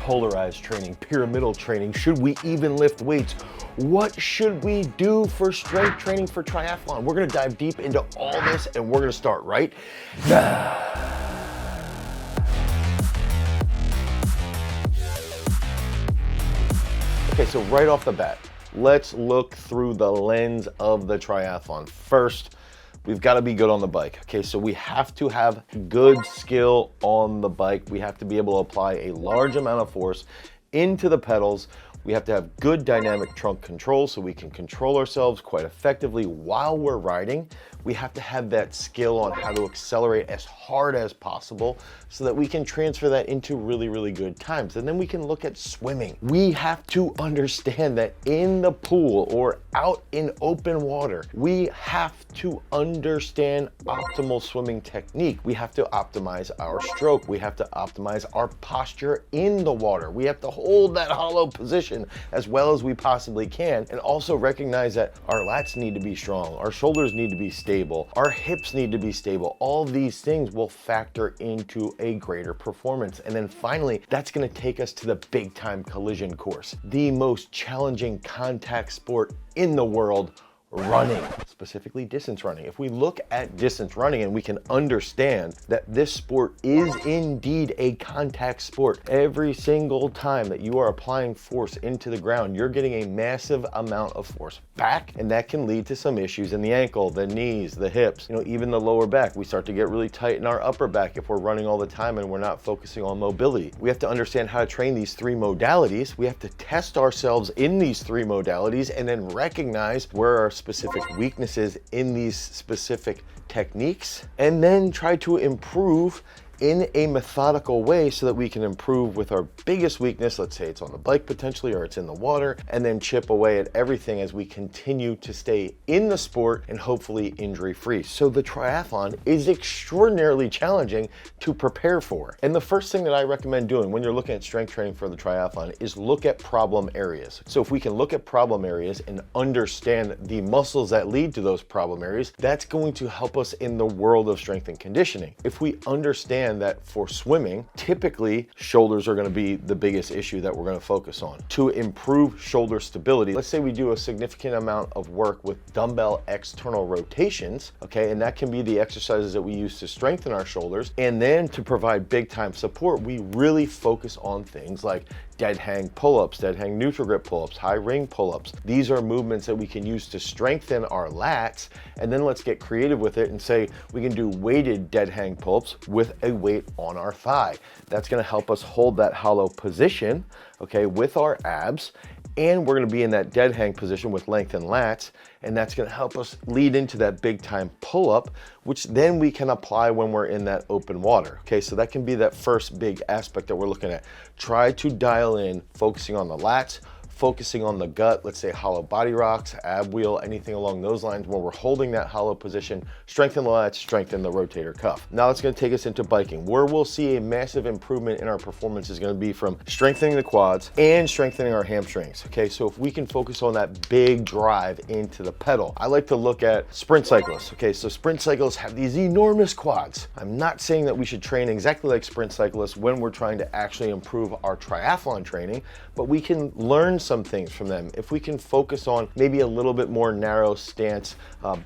polarized training, pyramidal training? Should we even lift weights? What should we do for strength training for triathlon? We're gonna dive deep into all this and we're gonna start right now. Okay, so right off the bat, let's look through the lens of the triathlon. First, we've got to be good on the bike. Okay, so we have to have good skill on the bike. We have to be able to apply a large amount of force into the pedals. We have to have good dynamic trunk control so we can control ourselves quite effectively while we're riding. We have to have that skill on how to accelerate as hard as possible so that we can transfer that into really, really good times. And then we can look at swimming. We have to understand that in the pool or out in open water, we have to understand optimal swimming technique. We have to optimize our stroke. We have to optimize our posture in the water. We have to hold that hollow position as well as we possibly can, and also recognize that our lats need to be strong, our shoulders need to be stable, our hips need to be stable. All these things will factor into a greater performance. And then finally, that's going to take us to the big time collision course, the most challenging contact sport in the world, running, specifically distance running. If we look at distance running and we can understand that this sport is indeed a contact sport, every single time that you are applying force into the ground, you're getting a massive amount of force back, and that can lead to some issues in the ankle, the knees, the hips, even the lower back. We start to get really tight in our upper back if we're running all the time and we're not focusing on mobility. We have to understand how to train these three modalities. We have to test ourselves in these three modalities and then recognize where our specific weaknesses in these specific techniques, and then try to improve in a methodical way so that we can improve with our biggest weakness. Let's say it's on the bike potentially, or it's in the water, and then chip away at everything as we continue to stay in the sport and hopefully injury free. So the triathlon is extraordinarily challenging to prepare for. And the first thing that I recommend doing when you're looking at strength training for the triathlon is look at problem areas. So if we can look at problem areas and understand the muscles that lead to those problem areas, that's going to help us in the world of strength and conditioning. If we understand that for swimming, typically shoulders are going to be the biggest issue that we're going to focus on. To improve shoulder stability, let's say we do a significant amount of work with dumbbell external rotations, okay, and that can be the exercises that we use to strengthen our shoulders. And then to provide big time support, we really focus on things like dead hang pull-ups, dead hang neutral grip pull-ups, high ring pull-ups. These are movements that we can use to strengthen our lats. And then let's get creative with it and say we can do weighted dead hang pull-ups with a weight on our thigh. That's going to help us hold that hollow position, okay, with our abs. And we're going to be in that dead hang position with lengthened lats, and that's going to help us lead into that big time pull up, which then we can apply when we're in that open water. Okay, so that can be that first big aspect that we're looking at. Try to dial in, focusing on the lats, focusing on the gut, let's say hollow body rocks, ab wheel, anything along those lines where we're holding that hollow position, strengthen the lats, strengthen the rotator cuff. Now it's going to take us into biking, where we'll see a massive improvement in our performance is going to be from strengthening the quads and strengthening our hamstrings. Okay, so if we can focus on that big drive into the pedal, I like to look at sprint cyclists. Okay, so sprint cyclists have these enormous quads. I'm not saying that we should train exactly like sprint cyclists when we're trying to actually improve our triathlon training, but we can learn some things from them. If we can focus on maybe a little bit more narrow stance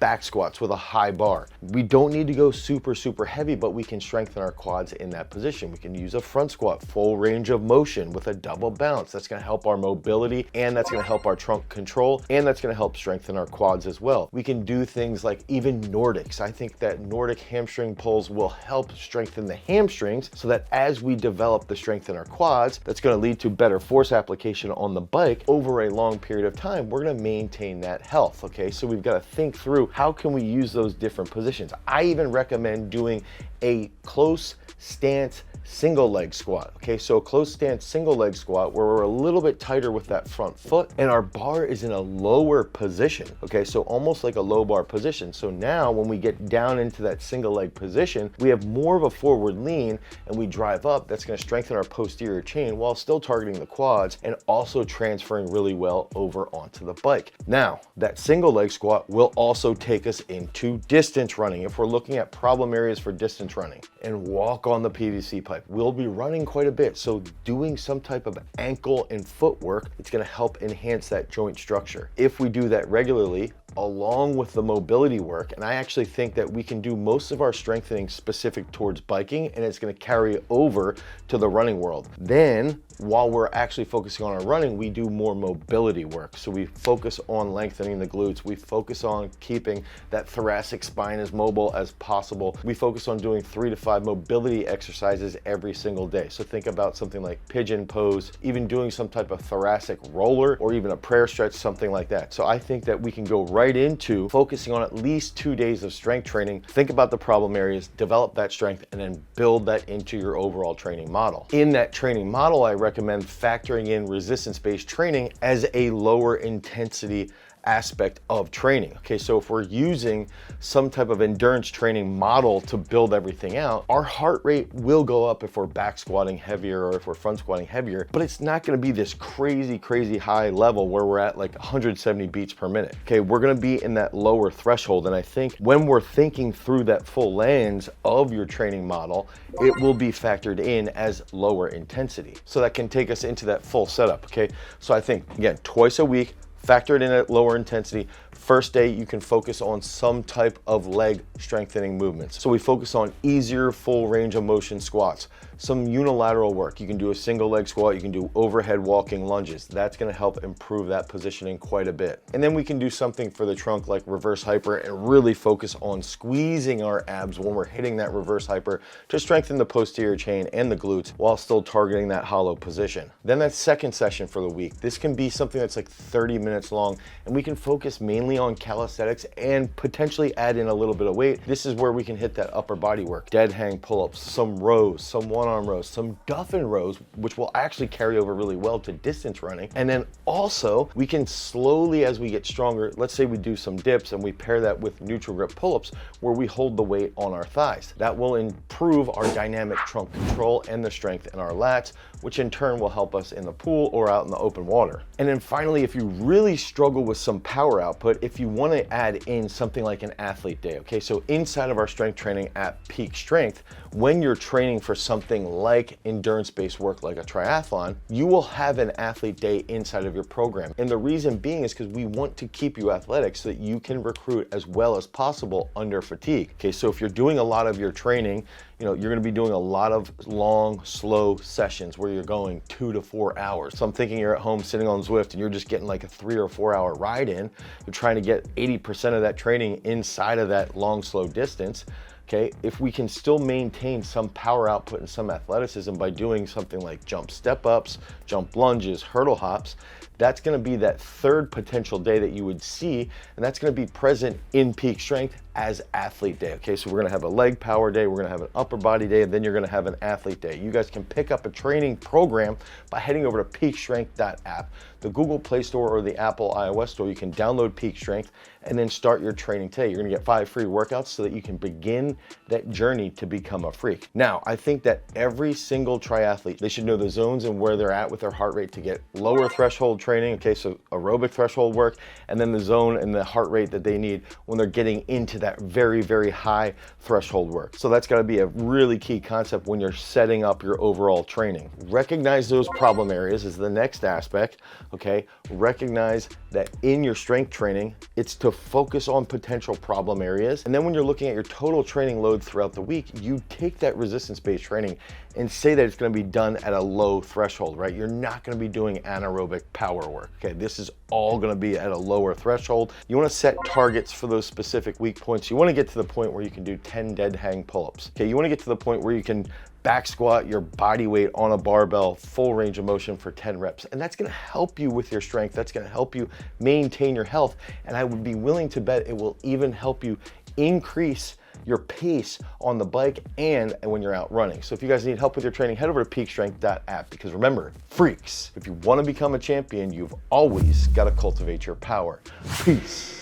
back squats with a high bar. We don't need to go super heavy, but we can strengthen our quads in that position. We can use a front squat, full range of motion with a double bounce. That's going to help our mobility, and that's going to help our trunk control, and that's going to help strengthen our quads as well. We can do things like even Nordics. I think that Nordic hamstring pulls will help strengthen the hamstrings so that as we develop the strength in our quads, that's going to lead to better force application on the bike over a long period of time. We're going to maintain that health. Okay, so we've got to think through how can we use those different positions. I even recommend doing a close stance single leg squat. Okay, so a close stance single leg squat where we're a little bit tighter with that front foot and our bar is in a lower position. Okay, so almost like a low bar position. So now when we get down into that single leg position, we have more of a forward lean and we drive up. That's going to strengthen our posterior chain while still targeting the quads and also transferring really well over onto the bike. Now, that single leg squat will also take us into distance running if we're looking at problem areas for distance running. And walk on the PVC pipe. bike. We'll be running quite a bit. So doing some type of ankle and foot work, it's gonna help enhance that joint structure. If we do that regularly, along with the mobility work, and I actually think that we can do most of our strengthening specific towards biking, and it's gonna carry over to the running world. Then, while we're actually focusing on our running, we do more mobility work. So we focus on lengthening the glutes. We focus on keeping that thoracic spine as mobile as possible. We focus on doing 3 to 5 mobility exercises every single day. So think about something like pigeon pose, even doing some type of thoracic roller, or even a prayer stretch, something like that. So I think that we can go right into focusing on at least 2 days of strength training. Think about the problem areas, develop that strength, and then build that into your overall training model. In that training model, I recommend factoring in resistance-based training as a lower intensity aspect of training. Okay, so if we're using some type of endurance training model to build everything out, our heart rate will go up if we're back squatting heavier or if we're front squatting heavier, but it's not gonna be this crazy high level where we're at like 170 beats per minute. Okay, we're gonna be in that lower threshold. And I think when we're thinking through that full lens of your training model, it will be factored in as lower intensity. So that can take us into that full setup, okay? So I think, again, twice a week, factor it in at lower intensity. First day, you can focus on some type of leg strengthening movements. So we focus on easier full range of motion squats, some unilateral work. You can do a single leg squat, you can do overhead walking lunges. That's gonna help improve that positioning quite a bit. And then we can do something for the trunk like reverse hyper and really focus on squeezing our abs when we're hitting that reverse hyper to strengthen the posterior chain and the glutes while still targeting that hollow position. Then that second session for the week, this can be something that's like 30 minutes long, and we can focus mainly on calisthenics and potentially add in a little bit of weight. This is where we can hit that upper body work, dead hang pull-ups, some rows, some one-arm rows, some Duffin rows, which will actually carry over really well to distance running. And then also we can slowly, as we get stronger, let's say we do some dips and we pair that with neutral grip pull-ups where we hold the weight on our thighs. That will improve our dynamic trunk control and the strength in our lats, which in turn will help us in the pool or out in the open water. And then finally, if you really struggle with some power output, if you want to add in something like an athlete day, okay? So inside of our strength training at peak strength, when you're training for something like endurance-based work like a triathlon, you will have an athlete day inside of your program. And the reason being is because we want to keep you athletic so that you can recruit as well as possible under fatigue. Okay, so if you're doing a lot of your training, you're going to be doing a lot of long, slow sessions where you're going 2 to 4 hours. So I'm thinking you're at home sitting on Zwift and you're just getting like a 3 or 4 hour ride in. You're trying to get 80% of that training inside of that long, slow distance. Okay, if we can still maintain some power output and some athleticism by doing something like jump step ups, jump lunges, hurdle hops, that's gonna be that third potential day that you would see, and that's gonna be present in peak strength as athlete day. Okay, so we're gonna have a leg power day, we're gonna have an upper body day, and then you're gonna have an athlete day. You guys can pick up a training program by heading over to peakstrength.app, the Google Play Store or the Apple iOS Store. You can download Peak Strength and then start your training today. You're gonna get 5 free workouts so that you can begin that journey to become a freak. Now, I think that every single triathlete, they should know the zones and where they're at with their heart rate to get lower threshold training, okay, so aerobic threshold work, and then the zone and the heart rate that they need when they're getting into that very high threshold work. So that's gotta be a really key concept when you're setting up your overall training. Recognize those problem areas is the next aspect, okay? Recognize that in your strength training, it's to focus on potential problem areas. And then when you're looking at your total training load throughout the week, you take that resistance-based training and say that it's gonna be done at a low threshold, right? You're not gonna be doing anaerobic power work, okay? This is all gonna be at a lower threshold. You wanna set targets for those specific weak points. You wanna get to the point where you can do 10 dead hang pull-ups, okay? You wanna get to the point where you can back squat your body weight on a barbell, full range of motion for 10 reps. And that's gonna help you with your strength. That's gonna help you maintain your health. And I would be willing to bet it will even help you increase your pace on the bike and when you're out running. So if you guys need help with your training, head over to peakstrength.app, because remember, freaks, if you wanna become a champion, you've always gotta cultivate your power. Peace.